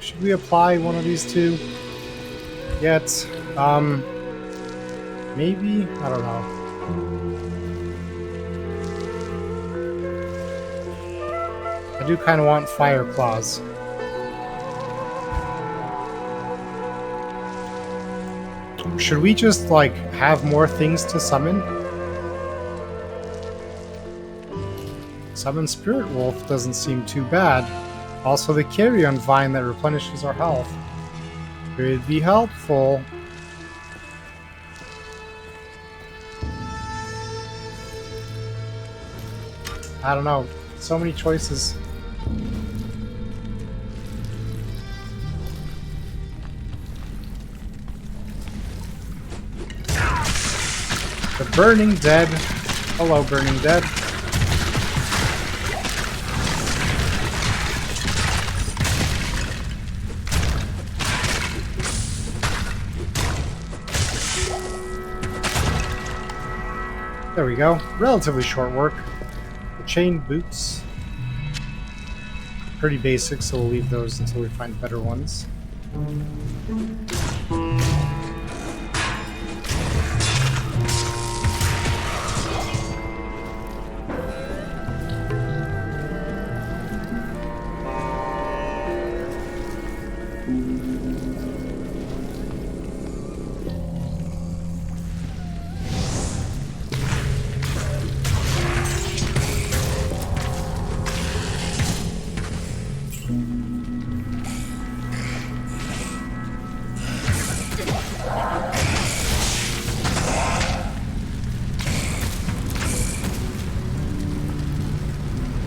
should we apply one of these two yet? Maybe? I don't know. I do kind of want fire claws. Should we just, like, have more things to summon? Summon Spirit Wolf doesn't seem too bad. Also the Carrion Vine that replenishes our health. Could be helpful. I don't know. So many choices. The Burning Dead. Hello, Burning Dead. There we go. Relatively short work. The chain boots. Pretty basic, so we'll leave those until we find better ones.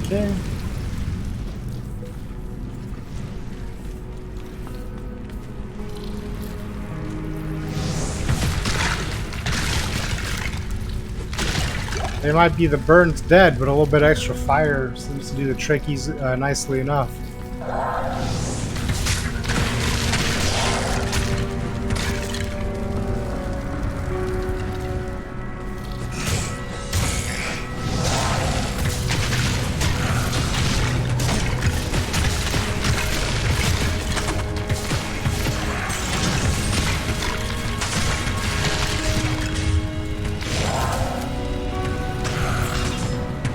Okay. They might be the burned dead, but a little bit extra fire seems to do the trick nicely enough.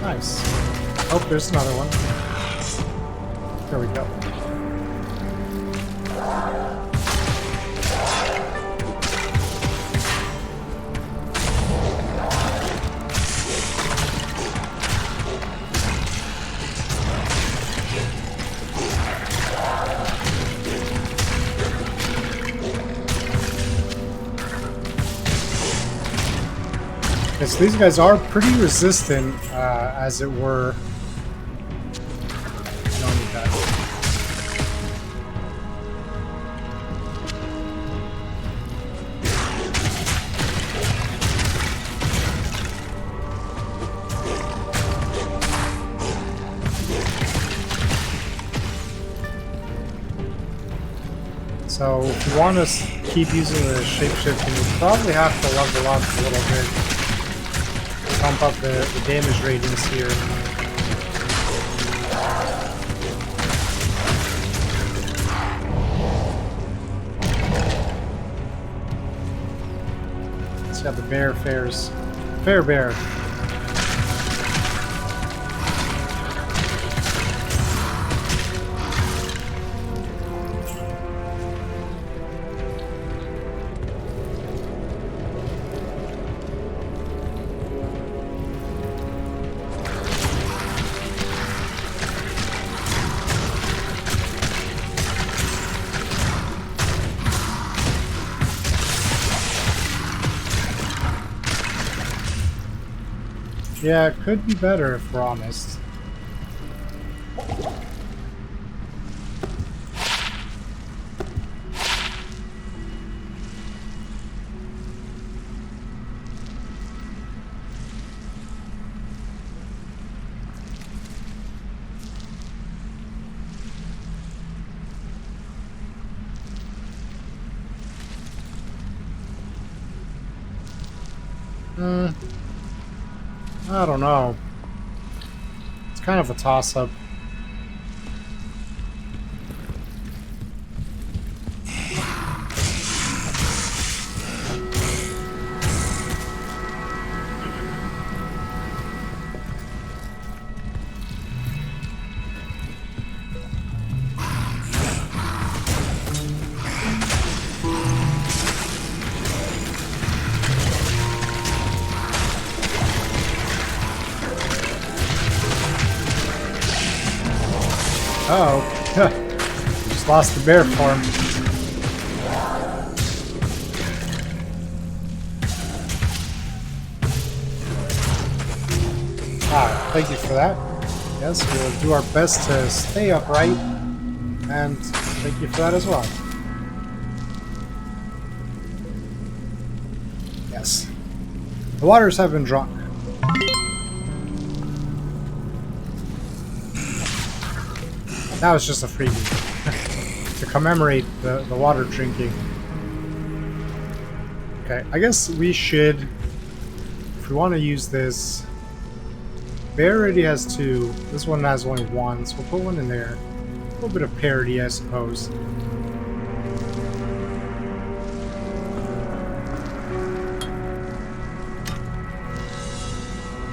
Nice. Oh, there's another one. There we go. Okay, so these guys are pretty resistant, as it were. Don't need that. So if you want to keep using the shapeshifting, you probably have to level up a little bit. Pump up the damage ratings here. Let's have the bear fares. Fair bear. Yeah, it could be better if we're honest. I don't know. It's kind of a toss-up. Uh-oh. Just lost the bear form. Ah, thank you for that. Yes, we'll do our best to stay upright. And thank you for that as well. Yes. The waters have been drunk. Now it's just a freebie. To commemorate the water drinking. Okay, I guess we should, if we want to use this, Bear already has 2. This one has only 1, so we'll put one in there. A little bit of parity, I suppose.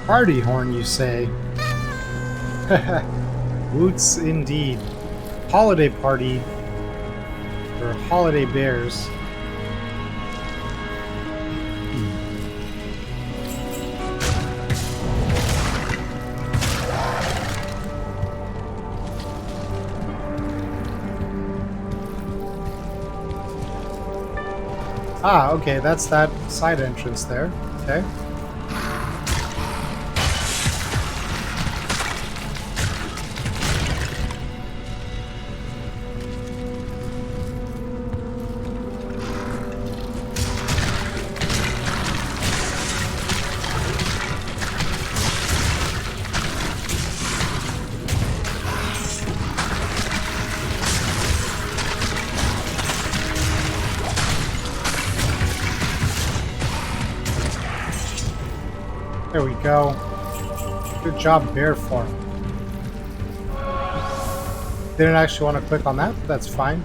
Party horn, you say? Woots indeed. Holiday party for holiday bears. Ah, okay, that's that side entrance there. Okay. There we go. Good job, bear form. Didn't actually want to click on that, but that's fine.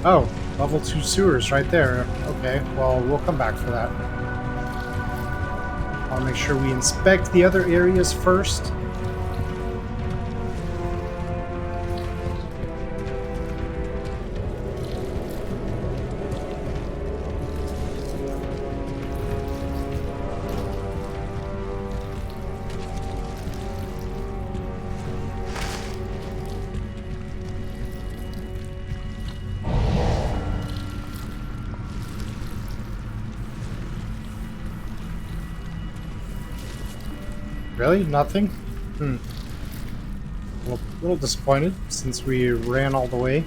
Oh, level 2 sewers right there. Okay, well, we'll come back for that. I'll make sure we inspect the other areas first. Really? Nothing? A little disappointed since we ran all the way.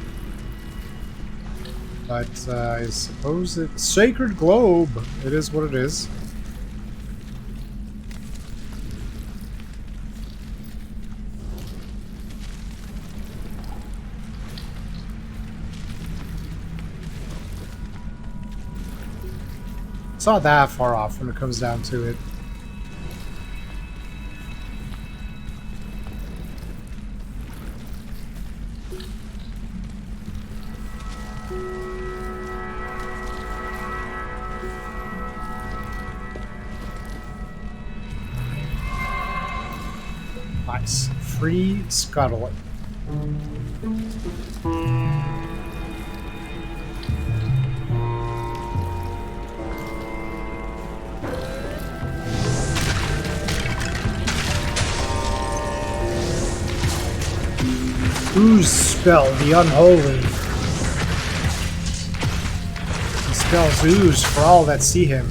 But I suppose it's Sacred Globe. It is what it is. It's not that far off when it comes down to it. Nice. Free scuttling. Ooze spell, the unholy. He spells ooze for all that see him.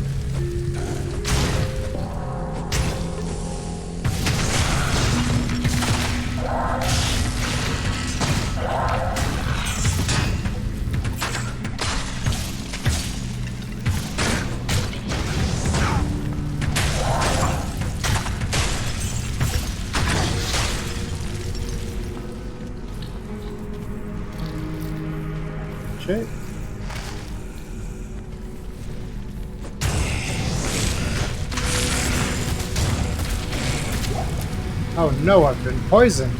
Okay. Oh no, I've been poisoned.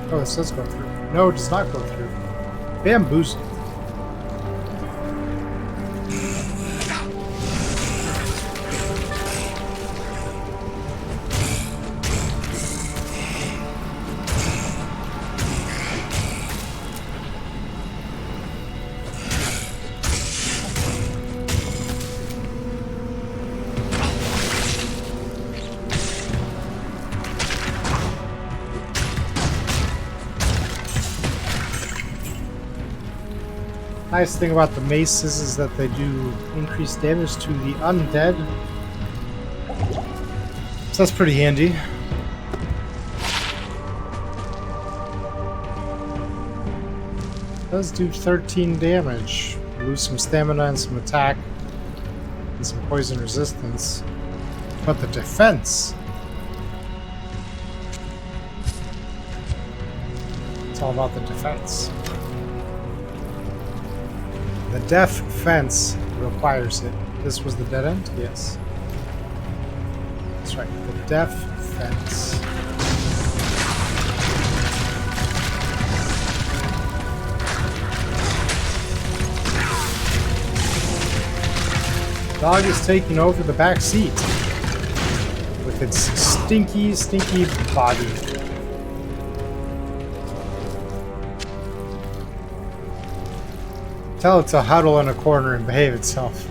Oh, this does go through. No, it does not go through. Bamboozled. Nice thing about the maces is that they do increase damage to the undead. So that's pretty handy. Does do 13 damage. Lose some stamina and some attack. And some poison resistance. But the defense... It's all about the defense. The deaf fence requires it. This was the dead end? Yes. That's right. The deaf fence. Dog is taking over the back seat with its stinky, stinky body. Tell it to huddle in a corner and behave itself.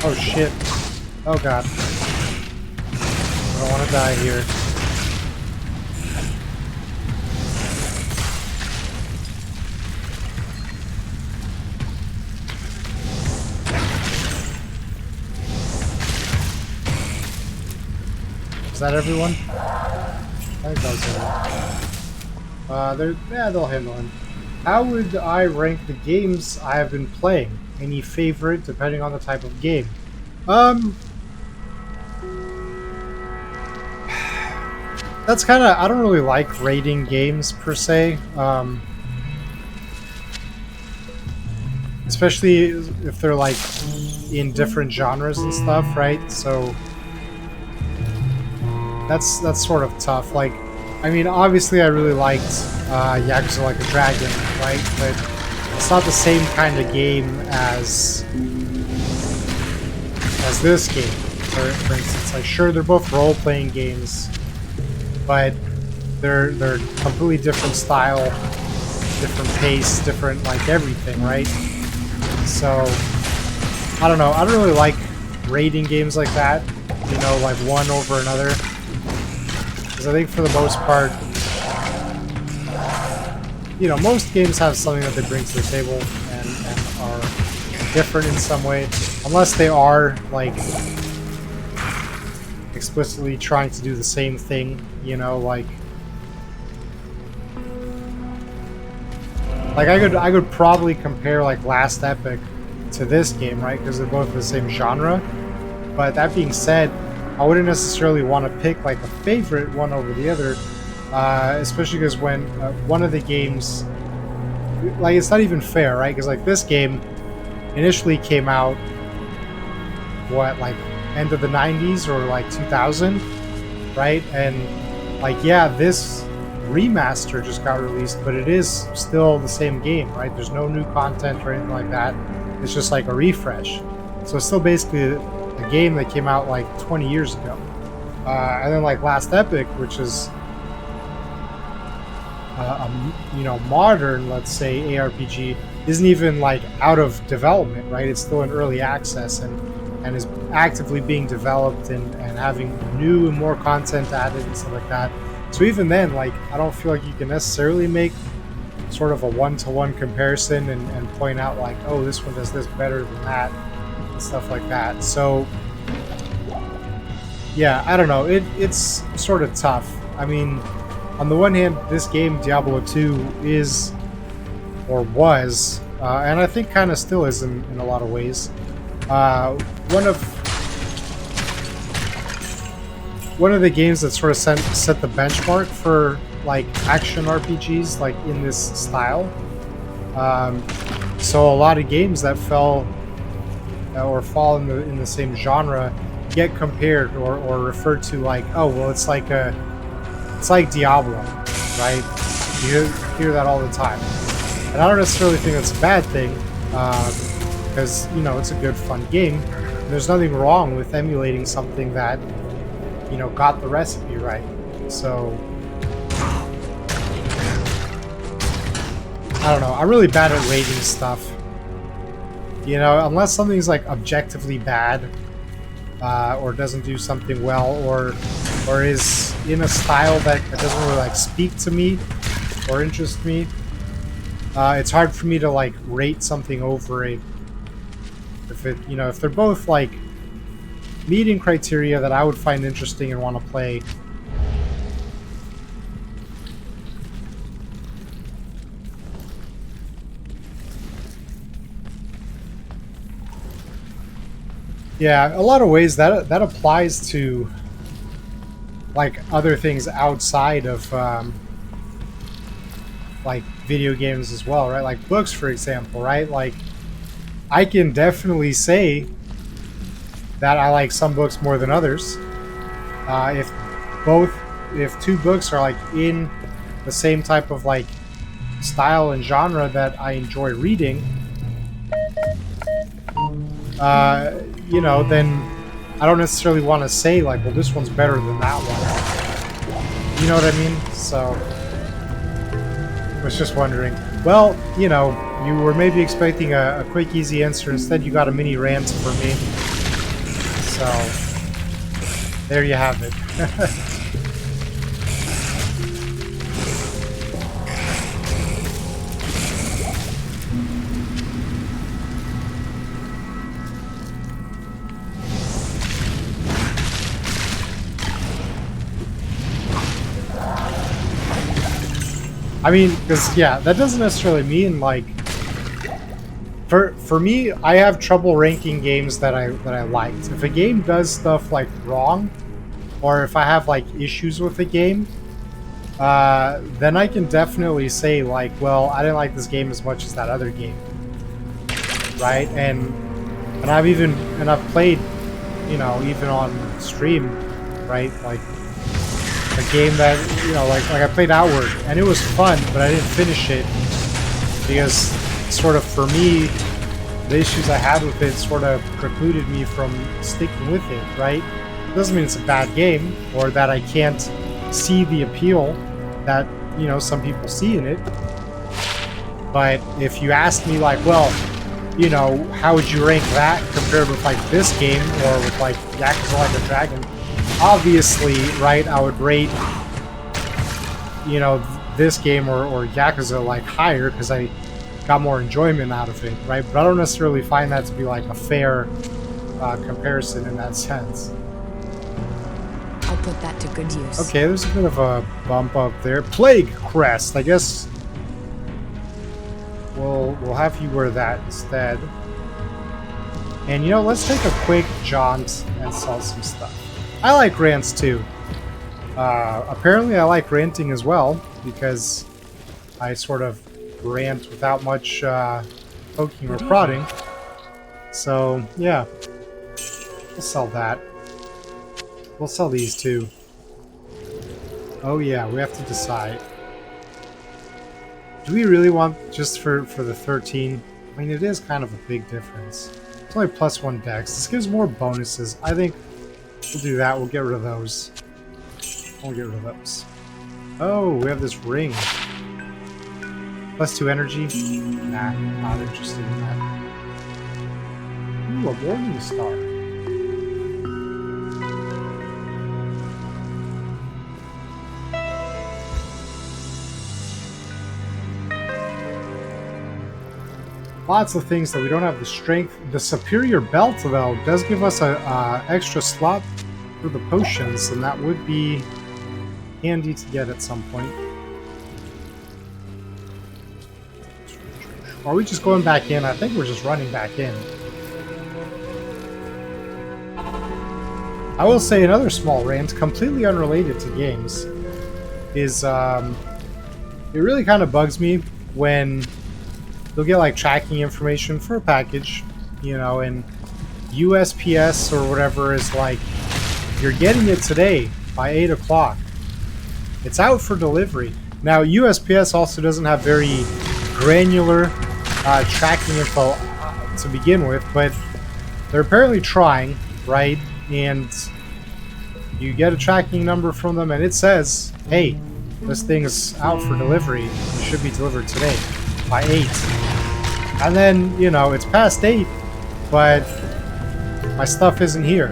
Oh shit. Oh god. I don't want to die here. Is that everyone? I think that was everyone. Yeah, they'll handle him. How would I rank the games I have been playing? Any favorite, depending on the type of game? That's kind of... I don't really like rating games, per se. Especially if they're, like, in different genres and stuff, right? So... That's sort of tough. Like, I mean, obviously I really liked Yakuza Like a Dragon, right? But it's not the same kind of game as this game, for instance. Like, sure, they're both role-playing games, but they're completely different style, different pace, different, like, everything, right? So, I don't know. I don't really like rating games like that, you know, like one over another. I think for the most part, you know, most games have something that they bring to the table and are different in some way, unless they are, like, explicitly trying to do the same thing, you know, like I could probably compare, like, Last Epic to this game, right, because they're both the same genre. But that being said, I wouldn't necessarily want to pick, like, a favorite one over the other, especially because when one of the games, like, it's not even fair, right? Because, like, this game initially came out, what, like, end of the 90s or, like, 2000, right? And, like, yeah, this remaster just got released, but it is still the same game, right? There's no new content or anything like that. It's just, like, a refresh. So it's still basically a game that came out like 20 years ago. And then, like, Last Epic, which is you know, modern, let's say, ARPG, isn't even, like, out of development, right? It's still in early access and is actively being developed and having new and more content added and stuff like that. So even then, like, I don't feel like you can necessarily make sort of a one-to-one comparison and point out, like, oh, this one does this better than that, and stuff like that. So, yeah, I don't know. It's sort of tough. I mean, on the one hand, this game, Diablo 2, is, or was, and I think kind of still is in a lot of ways, one of the games that sort of set the benchmark for like action RPGs like in this style. So a lot of games that fell or fall in the same genre get compared or referred to like, oh well, it's like Diablo, right? You hear that all the time, and I don't necessarily think that's a bad thing, because you know it's a good fun game. There's nothing wrong with emulating something that got the recipe right. So I don't know. I'm really bad at rating stuff. Unless something's like objectively bad, or doesn't do something well, or is in a style that doesn't really like speak to me or interest me, it's hard for me to like rate something over it. If they're both like meeting criteria that I would find interesting and want to play. Yeah, a lot of ways that applies to like other things outside of like video games as well, right? Like books, for example, right? Like I can definitely say that I like some books more than others. If two books are like in the same type of like style and genre that I enjoy reading, then I don't necessarily want to say like, well, this one's better than that one. You know what I mean? So I was just wondering. Well, you were maybe expecting a quick, easy answer. Instead, you got a mini rant for me. So there you have it. I mean, because yeah, that doesn't necessarily mean like. For me, I have trouble ranking games that I liked. If a game does stuff like wrong, or if I have like issues with the game, then I can definitely say like, well, I didn't like this game as much as that other game, right? And I've played, even on stream, right? Like a game that like I played Outward, and it was fun, but I didn't finish it because sort of for me, the issues I had with it sort of precluded me from sticking with it, right? It doesn't mean it's a bad game or that I can't see the appeal that, some people see in it. But if you ask me like, well, how would you rank that compared with like this game or with like Yakuza Like a Dragon? Obviously, right, I would rate, this game or Yakuza like higher because I got more enjoyment out of it, right? But I don't necessarily find that to be like a fair comparison in that sense. I'll put that to good use. Okay, there's a bit of a bump up there. Plague Crest, I guess we'll have you wear that instead. And let's take a quick jaunt and sell some stuff. I like rants too. Apparently I like ranting as well because I sort of rant without much poking or prodding. So yeah, we'll sell that. We'll sell these too. Oh yeah, we have to decide. Do we really want just for the 13? I mean, it is kind of a big difference. It's only +1 dex. This gives more bonuses. I think we'll do that. We'll get rid of those. We'll get rid of those. Oh, we have this ring. +2 energy? Nah, not interested in that. Ooh, a Morning Star. Lots of things that we don't have the strength. The Superior Belt, though, does give us a extra slot for the potions, and that would be handy to get at some point. Or are we just going back in? I think we're just running back in. I will say another small rant, completely unrelated to games. is it really kind of bugs me when you'll get like tracking information for a package, you know, and USPS or whatever is like, you're getting it today by 8 o'clock. It's out for delivery. Now, USPS also doesn't have very granular tracking info to begin with, but they're apparently trying, right? And you get a tracking number from them and it says, hey, this thing is out for delivery. It should be delivered today by 8. And then, you know, it's past 8, but my stuff isn't here.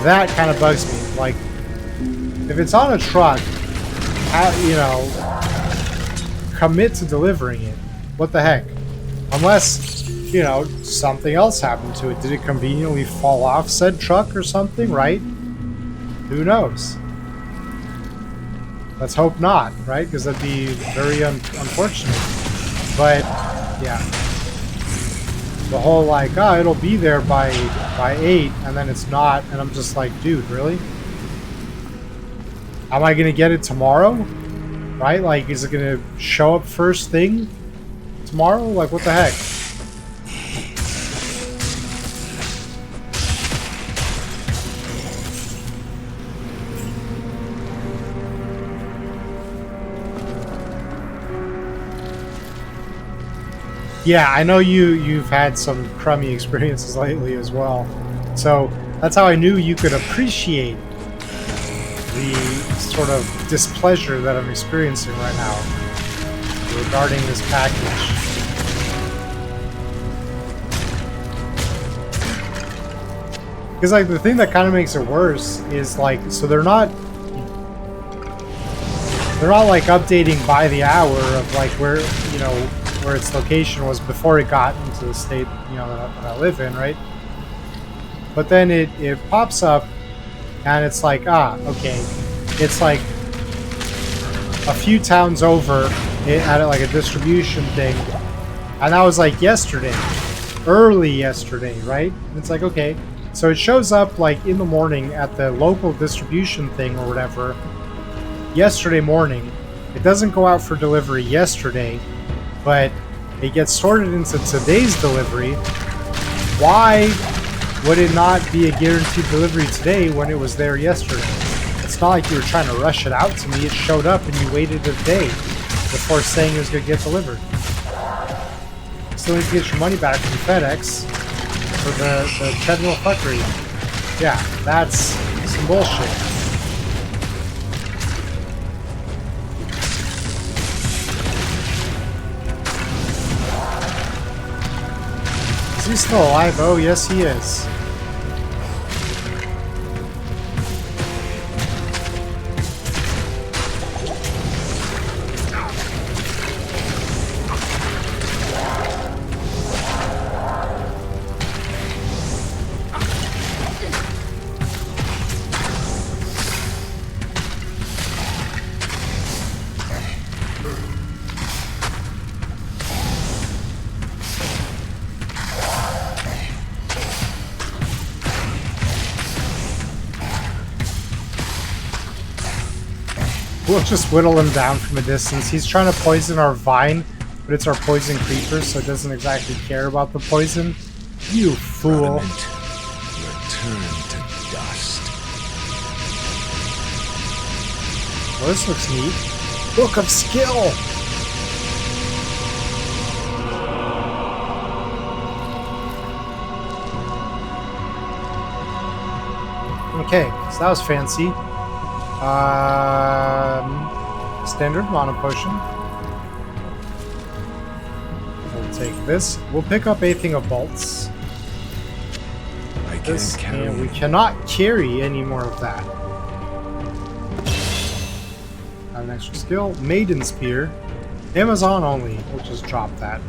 That kind of bugs me. Like, if it's on a truck, you know, commit to delivering it. What the heck? Unless, you know, something else happened to it. Did it conveniently fall off said truck or something, right? Who knows? Let's hope not, right? Because that'd be very unfortunate. But, yeah. The whole, like, oh, it'll be there by 8, and then it's not, and I'm just like, dude, really? Am I going to get it tomorrow? Right? Like, is it going to show up first thing tomorrow? Like, what the heck? Yeah, I know you've had some crummy experiences lately as well. So that's how I knew you could appreciate the sort of displeasure that I'm experiencing right now regarding this package. Because like the thing that kind of makes it worse is like, so they're not like updating by the hour of like where, you know, where its location was before it got into the state, you know, that I live in, right? But then it pops up and it's like, ah, okay. It's like a few towns over at like a distribution thing. And that was like yesterday, early yesterday, right? And it's like, okay. So it shows up like in the morning at the local distribution thing or whatever, yesterday morning. It doesn't go out for delivery yesterday, but it gets sorted into today's delivery. Why would it not be a guaranteed delivery today when it was there yesterday? It's not like you were trying to rush it out to me. It showed up and you waited a day before saying it was going to get delivered. Still need to get your money back from FedEx for the general fuckery. Yeah, that's some bullshit. Is he still alive? Oh, yes, he is. We'll just whittle him down from a distance. He's trying to poison our vine, but it's our poison creeper, so it doesn't exactly care about the poison. You fool. Return to dust. Well, this looks neat. Book of Skill! Okay, so that was fancy. Standard mana potion. We'll take this. We'll pick up a thing of bolts. I can't carry. And we cannot carry any more of that. An extra skill. Maiden Spear. Amazon only. We'll just drop that.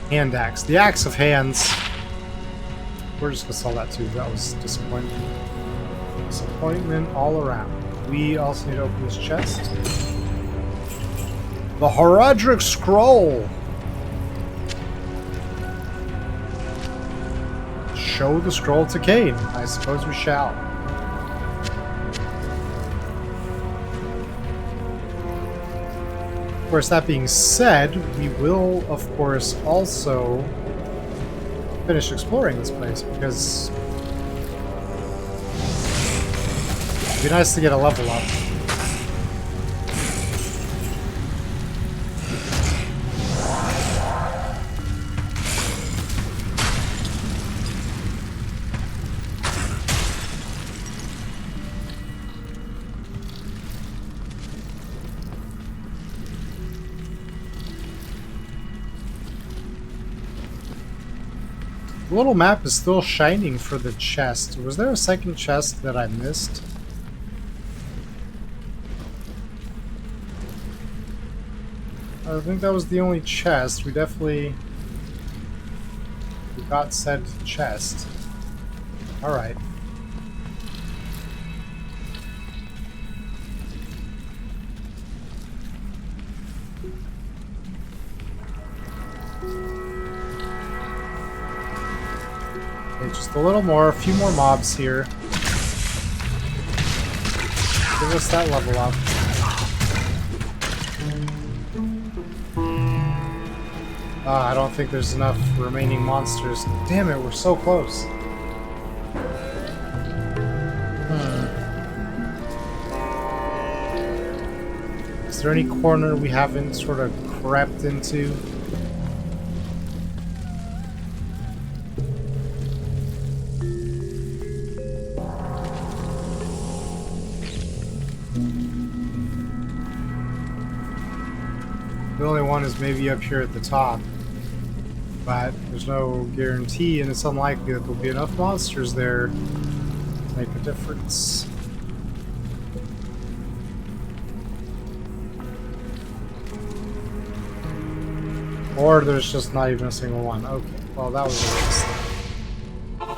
Hand Axe. The Axe of Hands. We're just gonna sell that too. That was disappointing. Disappointment all around. We also need to open this chest. The Horadric Scroll. Show the scroll to Cain. I suppose we shall. course, that being said, we will, of course, also finish exploring this place because it'd be nice to get a level up. The little map is still shining for the chest. Was there a second chest that I missed? I think that was the only chest. We got said chest. Alright. Okay, just a little more, a few more mobs here. Give us that level up. I don't think there's enough remaining monsters. Damn it, we're so close. Is there any corner we haven't sort of crept into? The only one is maybe up here at the top, but there's no guarantee, and it's unlikely that there'll be enough monsters there to make a difference. Or there's just not even a single one. Okay, well that was a waste.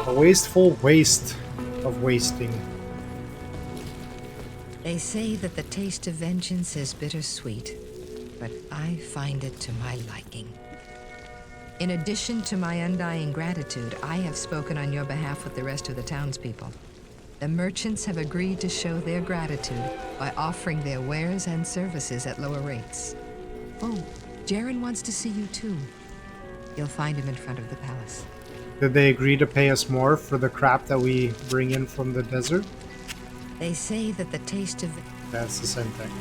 A wasteful waste of wasting. They say that the taste of vengeance is bittersweet, but I find it to my liking. In addition to my undying gratitude, I have spoken on your behalf with the rest of the townspeople. The merchants have agreed to show their gratitude by offering their wares and services at lower rates. Oh, Jaren wants to see you too. You'll find him in front of the palace. Did they agree to pay us more for the crap that we bring in from the desert? They say that the taste of... That's the same thing.